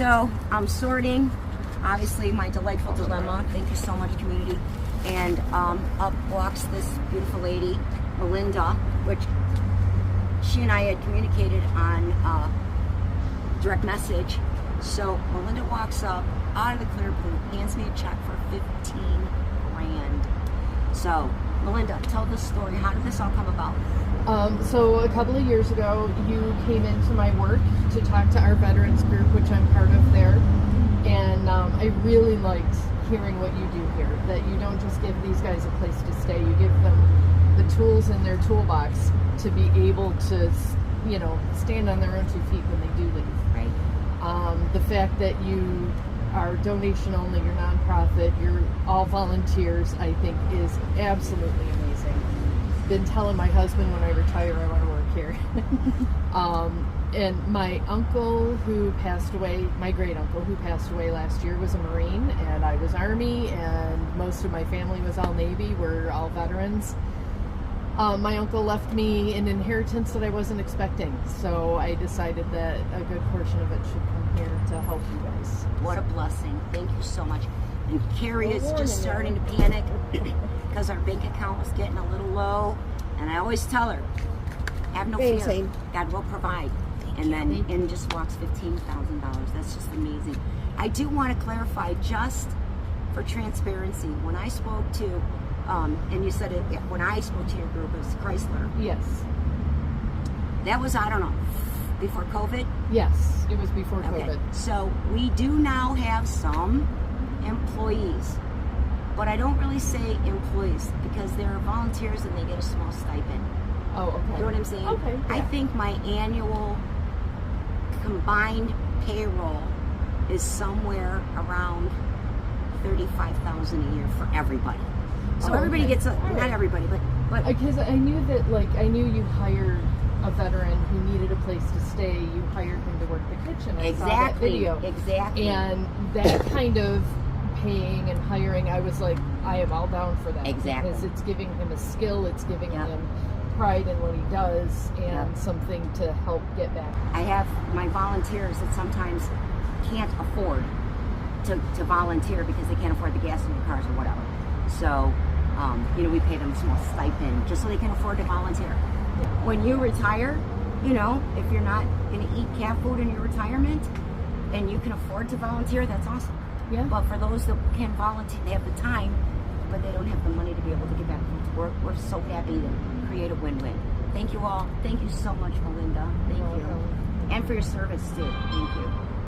So I'm sorting, obviously, my delightful dilemma. Thank you so much, community. And up walks this beautiful lady, Melinda, which she and I had communicated on direct message. So Melinda walks up out of the clear blue, hands me a check for 15 grand. So Melinda, tell the story. How did this all come about? So a couple of years ago, you came into my work to talk to our veterans group, which I'm part of there. And I really liked hearing what you do here, that you don't just give these guys a place to stay, you give them the tools in their toolbox to be able to, you know, stand on their own 2 feet when they do leave. Right. The fact that you are donation only, you're nonprofit, you're all volunteers, I think is absolutely amazing. Been telling my husband when I retire I want to work here. And my uncle who passed away, my great uncle who passed away last year, was a Marine, and I was Army, and most of my family was all Navy. We're all veterans. My uncle left me an inheritance that I wasn't expecting, so I decided that a good portion of it should come here to help you guys. What a blessing. Thank you so much. And Carrie is just starting to panic because our bank account was getting a little low, and I always tell her, have no fear, God will provide. And then in just walks $15,000. That's just amazing. I do want to clarify, just for transparency, when I spoke to, and you said it, when I spoke to your group, it was Chrysler. Yes. That was, I don't know, before COVID? Yes, it was before COVID. So we do now have some employees, but I don't really say employees because they're volunteers and they get a small stipend. Oh, okay. You know what I'm saying? Okay. Yeah. I think my annual combined payroll is somewhere around $35,000 a year for everybody. So everybody gets not everybody, but because I knew that, like, I knew you hired a veteran who needed a place to stay. You hired him to work the kitchen. I saw that video. Exactly. And that kind of paying and hiring, I was like, I am all down for that. Exactly. Because it's giving him a skill, it's giving him pride in what he does, and something to help get back. I have my volunteers that sometimes can't afford to volunteer because they can't afford the gas in their cars or whatever. So, you know, we pay them a small stipend just so they can afford to volunteer. When you retire, you know, if you're not going to eat cat food in your retirement and you can afford to volunteer, that's awesome. Yeah. But for those that can volunteer, they have the time, but they don't have the money to be able to get back to work. We're so happy to create a win-win. Thank you all. Thank you so much, Melinda. Thank you. And for your service, too. Thank you.